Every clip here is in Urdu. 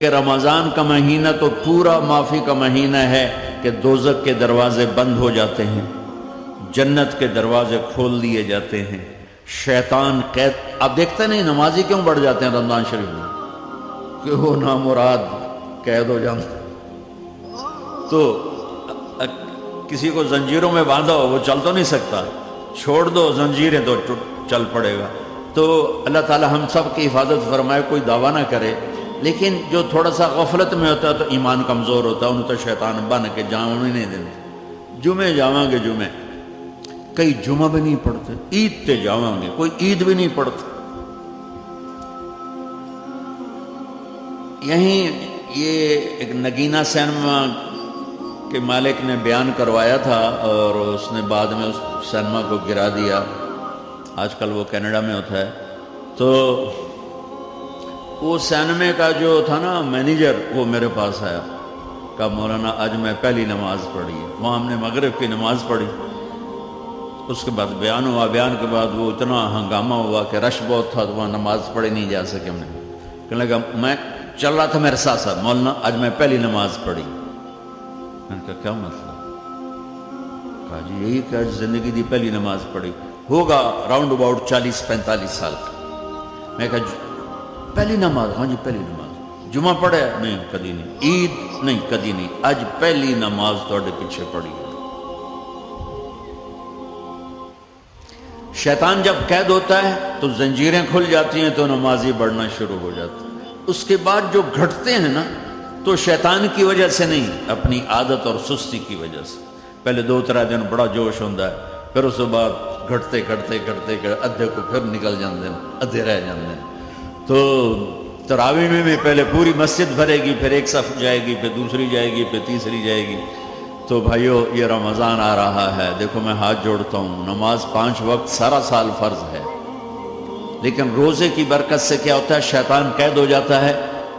کہ رمضان کا مہینہ تو پورا معافی کا مہینہ ہے کہ دوزخ کے دروازے بند ہو جاتے ہیں، جنت کے دروازے کھول دیے جاتے ہیں، شیطان قید. آپ دیکھتے نہیں نمازی کیوں بڑھ جاتے ہیں رمضان شریف میں؟ کہ وہ نامراد قید ہو جاتے. تو کسی کو زنجیروں میں باندھا ہو وہ چل تو نہیں سکتا، چھوڑ دو زنجیریں تو چل پڑے گا. تو اللہ تعالی ہم سب کی حفاظت فرمائے. کوئی دعویٰ نہ کرے، لیکن جو تھوڑا سا غفلت میں ہوتا ہے تو ایمان کمزور ہوتا ہے، انہوں تو شیطان بن کے جاؤں نہیں دیتے. جمعے جاؤں گے، جمعے کئی جمعہ بھی نہیں پڑھتے، عید تے جاؤں گے کوئی عید بھی نہیں پڑھتے. یہیں یہ ایک نگینہ سینما کے مالک نے بیان کروایا تھا اور اس نے بعد میں اس سینما کو گرا دیا. آج کل وہ کینیڈا میں ہوتا ہے. تو وہ سینمے کا جو تھا نا مینیجر، وہ میرے پاس آیا، کہا مولانا آج میں پہلی نماز پڑھی ہے. وہاں ہم نے مغرب کی نماز پڑھی، اس کے بعد بیان ہوا. بیان کے بعد وہ اتنا ہنگامہ ہوا کہ رش بہت تھا تو وہاں نماز پڑھی نہیں جا سکے. ہم نے کہنے لگا میں چل رہا تھا میرے ساتھ ساتھ، مولانا آج میں پہلی نماز پڑھی. میں نے کہا کیا مطلب؟ کہا جی یہی کہ آج زندگی دی پہلی نماز پڑھی. ہوگا راؤنڈ اباؤٹ 40-45 سال کا. میں کہا پہلی نماز؟ ہاں جی پہلی نماز. جمعہ پڑھے؟ نہیں کدی نہیں. عید؟ نہیں کدی نہیں. آج پہلی نماز توڑے پیچھے پڑھی ہے. شیطان جب قید ہوتا ہے تو زنجیریں کھل جاتی ہیں تو نمازی بڑھنا شروع ہو جاتا ہے. اس کے بعد جو گھٹتے ہیں نا تو شیطان کی وجہ سے نہیں، اپنی عادت اور سستی کی وجہ سے. پہلے 2-3 دن بڑا جوش ہوتا ہے، پھر اس کے بعد گھٹتے ادھے کو پھر نکل جاندے ہیں، ادھے رہ جاندے ہیں. تو تراویح میں بھی پہلے پوری مسجد بھرے گی، پھر ایک صف جائے گی، پھر دوسری جائے گی، پھر تیسری جائے گی. تو بھائیو یہ رمضان آ رہا ہے، دیکھو میں ہاتھ جوڑتا ہوں، نماز 5 وقت سارا سال فرض ہے، لیکن روزے کی برکت سے کیا ہوتا ہے؟ شیطان قید ہو جاتا ہے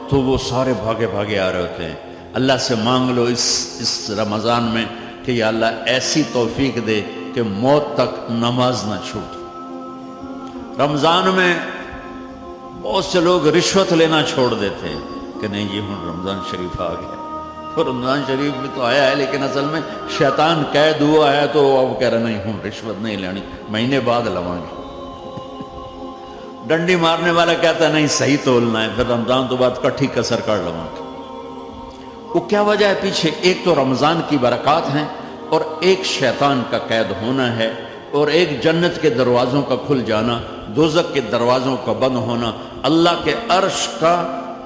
تو وہ سارے بھاگے آ رہے ہوتے ہیں. اللہ سے مانگ لو اس رمضان میں کہ یا اللہ ایسی توفیق دے کہ موت تک نماز نہ چھوٹ. رمضان میں بہت سے لوگ رشوت لینا چھوڑ دیتے ہیں کہ نہیں جی ہوں رمضان شریف آ گیا. تو رمضان شریف بھی تو آیا ہے، لیکن اصل میں شیطان قید ہوا ہے تو اب کہہ رہے نہیں ہوں رشوت نہیں لینی، مہینے بعد لواں گے. ڈنڈی مارنے والا کہتا ہے نہیں صحیح تولنا ہے، پھر رمضان تو بعد کٹھی کسر کر لواں گے. وہ کیا وجہ ہے پیچھے؟ ایک تو رمضان کی برکات ہیں، اور ایک شیطان کا قید ہونا ہے، اور ایک جنت کے دروازوں کا کھل جانا، دوزخ کے دروازوں کا بند ہونا، اللہ کے عرش کا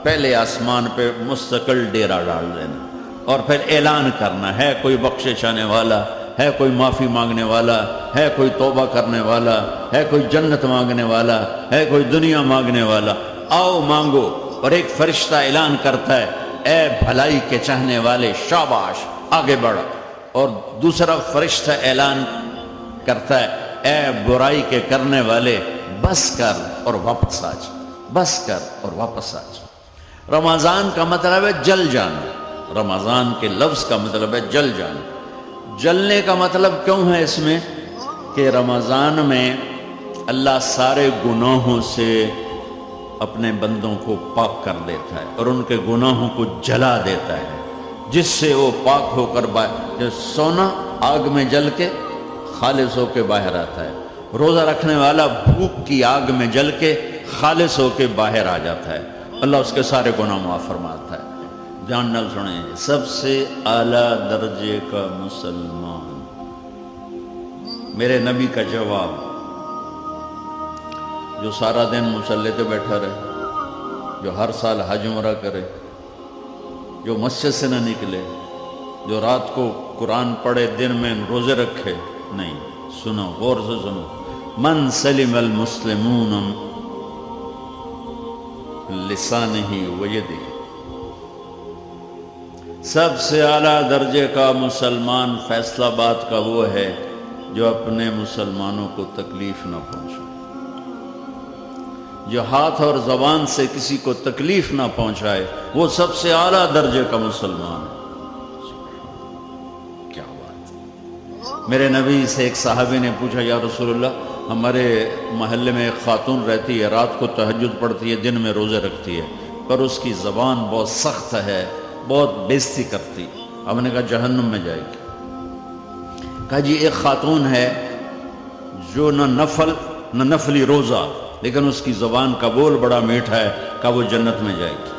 پہلے آسمان پہ مستقل ڈیرا ڈال دینا، اور پھر اعلان کرنا ہے کوئی بخشش آنے والا ہے، کوئی معافی مانگنے والا ہے، کوئی توبہ کرنے والا ہے، کوئی جنت مانگنے والا ہے، کوئی دنیا مانگنے والا. آؤ مانگو. اور ایک فرشتہ اعلان کرتا ہے اے بھلائی کے چاہنے والے شاباش آگے بڑھ. اور دوسرا فرشتہ اعلان کرتا ہے اے برائی کے کرنے والے بس کر اور واپس آ جا، بس کر اور واپس آ جا. رمضان کا مطلب ہے جل جانا. رمضان کے لفظ کا مطلب ہے جل جانا. جلنے کا مطلب کیوں ہے اس میں؟ کہ رمضان میں اللہ سارے گناہوں سے اپنے بندوں کو پاک کر دیتا ہے اور ان کے گناہوں کو جلا دیتا ہے، جس سے وہ پاک ہو کر جو سونا آگ میں جل کے خالص ہو کے باہر آتا ہے، روزہ رکھنے والا بھوک کی آگ میں جل کے خالص ہو کے باہر آ جاتا ہے، اللہ اس کے سارے گناہ معاف فرماتا ہے. جان نال سنیں، سب سے اعلیٰ درجے کا مسلمان، میرے نبی کا جواب، جو سارا دن مصلی پہ بیٹھا رہے، جو ہر سال حج عمرہ کرے، جو مسجد سے نہ نکلے، جو رات کو قرآن پڑھے، دن میں روزے رکھے. نہیں، سنو غور سے سنو. من سلم المسلمون لسانہ ویدہ، سب سے اعلیٰ درجے کا مسلمان فیصلہ بات کا وہ ہے جو اپنے مسلمانوں کو تکلیف نہ پہنچائے، جو ہاتھ اور زبان سے کسی کو تکلیف نہ پہنچائے، وہ سب سے اعلیٰ درجے کا مسلمان ہے. کیا بات ہے. میرے نبی سے ایک صحابی نے پوچھا یا رسول اللہ، ہمارے محلے میں ایک خاتون رہتی ہے، رات کو تہجد پڑھتی ہے، دن میں روزے رکھتی ہے، پر اس کی زبان بہت سخت ہے، بہت بےزتی کرتی۔ ہم نے کہا جہنم میں جائے گی۔ کہا جی ایک خاتون ہے جو نہ نفلی روزہ، لیکن اس کی زبان کا بول بڑا میٹھا ہے، کہا وہ جنت میں جائے گی۔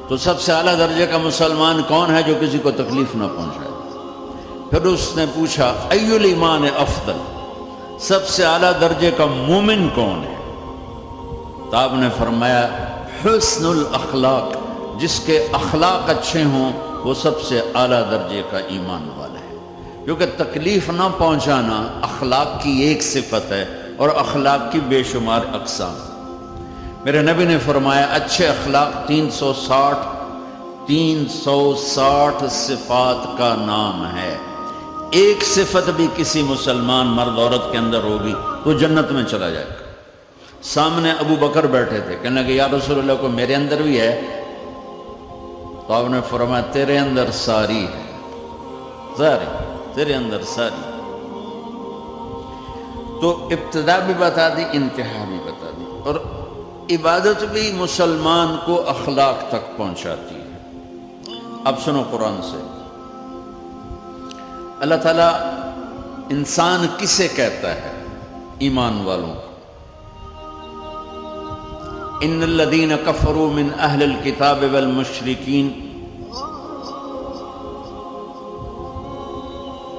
تو سب سے اعلیٰ درجے کا مسلمان کون ہے جو کسی کو تکلیف نہ پہنچائے؟ پھر اس نے پوچھا ای الایمان افضل، سب سے اعلیٰ درجے کا مومن کون ہے؟ تو آپ نے فرمایا حسن الاخلاق، جس کے اخلاق اچھے ہوں وہ سب سے اعلیٰ درجے کا ایمان والا ہے۔ کیونکہ تکلیف نہ پہنچانا اخلاق کی ایک صفت ہے، اور اخلاق کی بے شمار اقسام۔ میرے نبی نے فرمایا اچھے اخلاق 360 صفات کا نام ہے۔ ایک صفت بھی کسی مسلمان مرد عورت کے اندر ہوگی تو جنت میں چلا جائے گا۔ سامنے ابو بکر بیٹھے تھے، کہنے لگے یا رسول اللہ کو میرے اندر بھی ہے؟ تو آپ نے فرمایا تیرے اندر ساری ہے، ساری تیرے اندر ساری۔ تو ابتدا بھی بتا دی، انتہا بھی بتا دی، اور عبادت بھی مسلمان کو اخلاق تک پہنچاتی ہے۔ اب سنو قرآن سے، اللہ تعالیٰ انسان کسے کہتا ہے؟ ایمان والوں کو۔ ان الذین کفروا من اہل الکتاب والمشرکین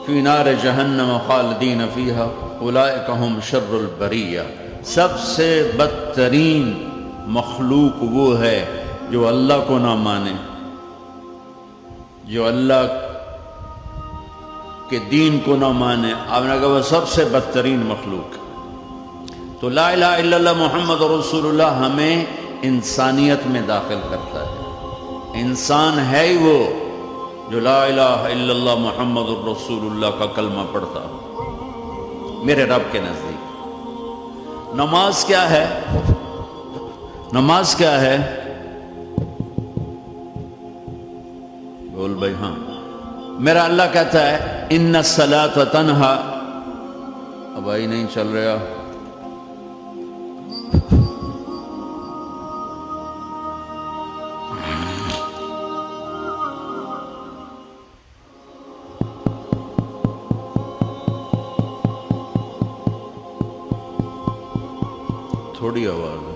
فی نار جہنم خالدین فیہا اولئک ہم شر البریہ۔ سب سے بدترین مخلوق وہ ہے جو اللہ کو نہ مانے، جو اللہ کے دین کو نہ مانے۔ آپ نے کہا وہ سب سے بدترین مخلوق۔ تو لا الہ الا اللہ محمد رسول اللہ ہمیں انسانیت میں داخل کرتا ہے۔ انسان ہے ہی وہ جو لا الہ الا اللہ محمد رسول اللہ کا کلمہ پڑھتا میرے رب کے نزدیک۔ نماز کیا ہے؟ نماز کیا ہے؟ بول بھائی ہاں۔ میرا اللہ کہتا ہے ان الصلاۃ تنہا، اب آئی نہیں چل رہا، تھوڑی آواز ہے۔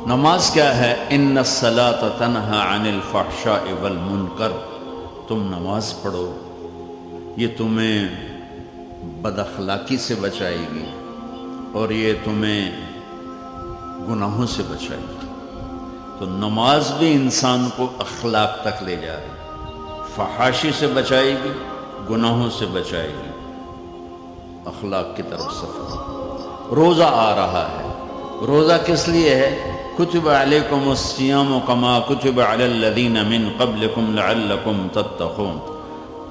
نماز کیا ہے؟ ان الصلاۃ تنہا عن الفحشاء والمنکر، تم نماز پڑھو، یہ تمہیں بد اخلاقی سے بچائے گی اور یہ تمہیں گناہوں سے بچائے گی۔ تو نماز بھی انسان کو اخلاق تک لے جا رہی، فحاشی سے بچائے گی، گناہوں سے بچائے گی، اخلاق کی طرف سفر۔ روزہ آ رہا ہے، روزہ کس لیے ہے؟ کتب علیکم الصیام کما کتب علی الذین من قبلکم لعلکم تتقون،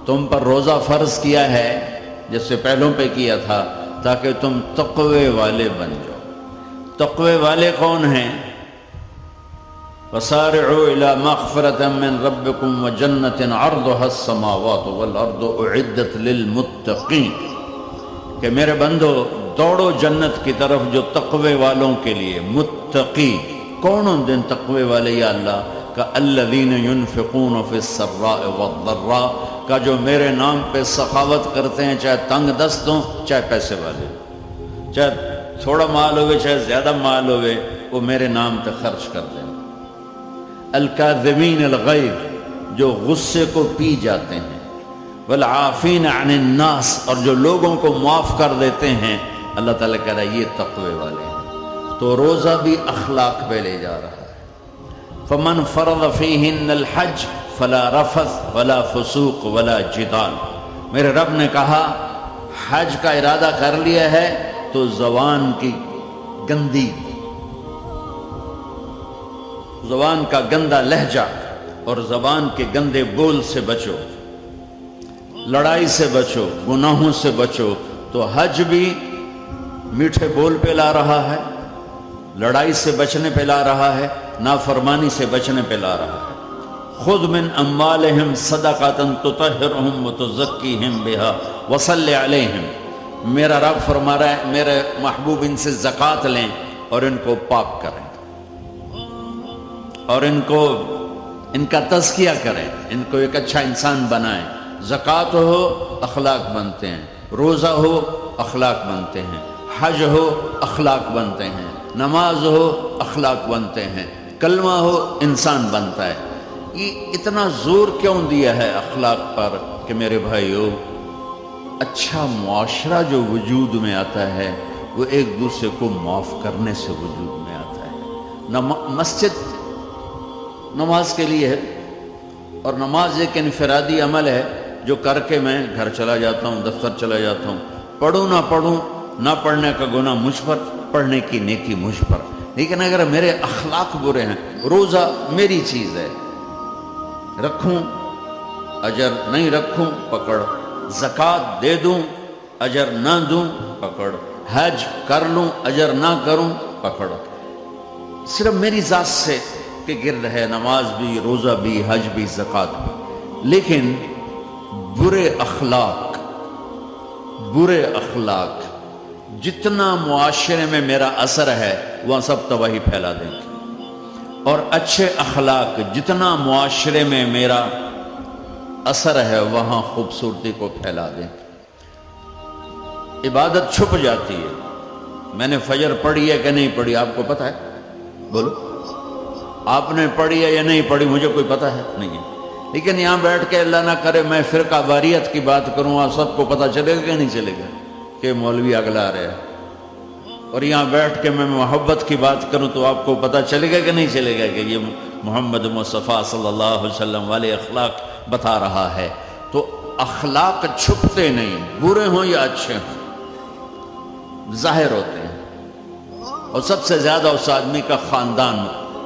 تم پر روزہ فرض کیا ہے جس سے پہلوں پہ کیا تھا تاکہ تم تقوی والے بن جاؤ۔ تقوی والے کون ہیں؟ وسارعوا الی مغفرۃ من ربکم وجنۃ عرضها السماوات والارض اعدت للمتقین، کہ میرے بندو دوڑو جنت کی طرف جو تقوی والوں کے لیے۔ متقی کون دن تقوی والے یا اللہ کا؟ الذین ينفقون فی السراء والضراء، کا جو میرے نام پہ سخاوت کرتے ہیں، چاہے تنگ دست ہوں چاہے پیسے والے، چاہے تھوڑا مال ہوئے چاہے زیادہ مال ہوئے، وہ میرے نام پہ خرچ کر دیں۔ الکاظمین الغیظ، جو غصے کو پی جاتے ہیں، والعافین عن الناس، اور جو لوگوں کو معاف کر دیتے ہیں۔ اللہ تعالیٰ کہہ رہا ہے یہ تقوی والے ہیں۔ تو روزہ بھی اخلاق پہ لے جا رہا ہے۔ فمن فرض فیہن الحج فلا رفث ولا فسوق ولا جدال، میرے رب نے کہا حج کا ارادہ کر لیا ہے تو زبان کی گندی، زبان کا گندا لہجہ اور زبان کے گندے بول سے بچو، لڑائی سے بچو، گناہوں سے بچو۔ تو حج بھی میٹھے بول پہ لا رہا ہے، لڑائی سے بچنے پہ لا رہا ہے، نافرمانی سے بچنے پہ لا رہا ہے۔ خذ من اموالہم صدقۃ تطہرہم وتزکیہم بہا وصلی علیہم، میرا رب فرما رہا ہے میرے محبوب ان سے زکوٰۃ لیں اور ان کو پاک کریں اور ان کا تزکیہ کریں، ان کو ایک اچھا انسان بنائیں۔ زکوٰۃ ہو اخلاق بنتے ہیں، روزہ ہو اخلاق بنتے ہیں، حج ہو اخلاق بنتے ہیں، نماز ہو اخلاق بنتے ہیں، کلمہ ہو انسان بنتا ہے۔ یہ اتنا زور کیوں دیا ہے اخلاق پر کہ میرے بھائیو، اچھا معاشرہ جو وجود میں آتا ہے وہ ایک دوسرے کو معاف کرنے سے وجود میں آتا ہے۔ مسجد نماز کے لیے ہے، اور نماز ایک انفرادی عمل ہے جو کر کے میں گھر چلا جاتا ہوں، دفتر چلا جاتا ہوں، پڑھوں نہ پڑھنے کا گناہ مجھ پر، پڑھنے کی نیکی مجھ پر۔ لیکن اگر میرے اخلاق برے ہیں، روزہ میری چیز ہے، رکھوں اجر، نہیں رکھوں پکڑ، زکوٰۃ دے دوں اجر نہ دوں پکڑ، حج کر لوں اجر نہ کروں پکڑ، صرف میری ذات سے کہ گرد ہے، نماز بھی، روزہ بھی، حج بھی، زکوٰۃ بھی۔ لیکن برے اخلاق جتنا معاشرے میں میرا اثر ہے وہاں سب تباہی پھیلا دیں گے، اور اچھے اخلاق جتنا معاشرے میں میرا اثر ہے وہاں خوبصورتی کو پھیلا دیں گے۔ عبادت چھپ جاتی ہے۔ میں نے فجر پڑھی ہے کہ نہیں پڑھی آپ کو پتہ ہے؟ بولو، آپ نے پڑھی ہے یا نہیں پڑھی؟ مجھے کوئی پتہ ہے نہیں ہے۔ لیکن یہاں بیٹھ کے اللہ نہ کرے میں فرقہ واریت کی بات کروں، آپ سب کو پتہ چلے گا کہ نہیں چلے گا کہ مولوی اگلا رہے ہیں؟ اور یہاں بیٹھ کے میں محبت کی بات کروں تو آپ کو پتہ چلے گا کہ نہیں چلے گا کہ یہ محمد مصطفیٰ صلی اللہ علیہ وسلم والے اخلاق بتا رہا ہے۔ تو اخلاق چھپتے نہیں، برے ہوں یا اچھے ہوں، ظاہر ہوتے ہیں۔ اور سب سے زیادہ اس آدمی کا خاندان،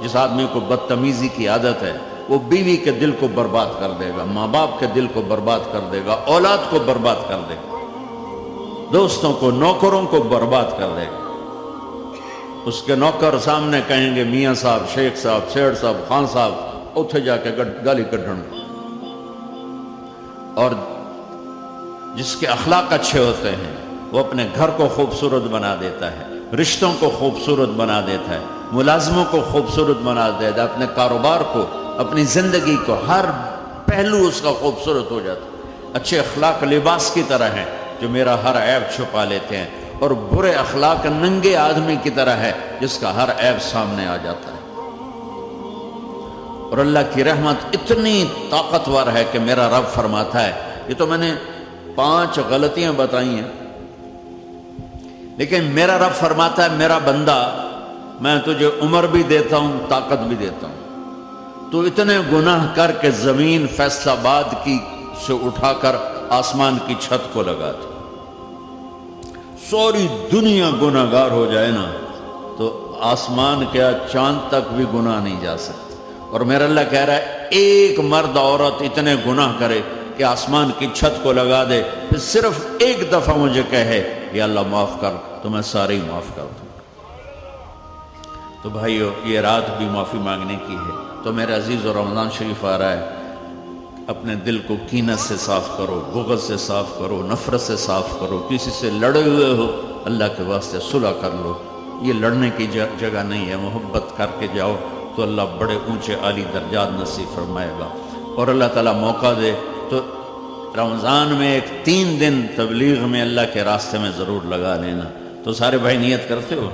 جس آدمی کو بدتمیزی کی عادت ہے، وہ بیوی کے دل کو برباد کر دے گا، ماں باپ کے دل کو برباد کر دے گا، اولاد کو برباد کر دے گا، دوستوں کو، نوکروں کو برباد کر دے گا۔ اس کے نوکر سامنے کہیں گے میاں صاحب، شیخ صاحب، سیٹھ صاحب، خان صاحب، اتھے جا کے گالی کڈھن۔ اور جس کے اخلاق اچھے ہوتے ہیں وہ اپنے گھر کو خوبصورت بنا دیتا ہے، رشتوں کو خوبصورت بنا دیتا ہے، ملازموں کو خوبصورت بنا دیتا ہے، اپنے کاروبار کو، اپنی زندگی کو، ہر پہلو اس کا خوبصورت ہو جاتا ہے۔ اچھے اخلاق لباس کی طرح ہیں جو میرا ہر عیب چھپا لیتے ہیں، اور برے اخلاق ننگے آدمی کی طرح ہے جس کا ہر عیب سامنے آ جاتا ہے۔ اور اللہ کی رحمت اتنی طاقتور ہے کہ میرا رب فرماتا ہے، یہ تو میں نے 5 غلطیاں بتائی ہیں، لیکن میرا رب فرماتا ہے میرا بندہ میں تجھے عمر بھی دیتا ہوں، طاقت بھی دیتا ہوں، تو اتنے گناہ کر کے زمین فیصل آباد کی سے اٹھا کر آسمان کی چھت کو لگا دے، ساری دنیا گناہ گار ہو جائے نا تو آسمان کیا چاند تک بھی گناہ نہیں جا سکتے۔ اور میرا اللہ کہہ رہا ہے ایک مرد عورت اتنے گناہ کرے کہ آسمان کی چھت کو لگا دے، پھر صرف ایک دفعہ مجھے کہے یا اللہ معاف کر، تو میں سارے ہی معاف کر دوں۔ تو بھائیو، یہ رات بھی معافی مانگنے کی ہے۔ تو میرے عزیز، اور رمضان شریف آ رہا ہے، اپنے دل کو کینت سے صاف کرو، بغض سے صاف کرو، نفرت سے صاف کرو، کسی سے لڑے ہوئے ہو اللہ کے واسطے صلح کر لو۔ یہ لڑنے کی جگہ نہیں ہے، محبت کر کے جاؤ تو اللہ بڑے اونچے عالی درجات نصیب فرمائے گا۔ اور اللہ تعالیٰ موقع دے تو رمضان میں ایک 3 دن تبلیغ میں اللہ کے راستے میں ضرور لگا لینا۔ تو سارے بھائی نیت کرتے ہو؟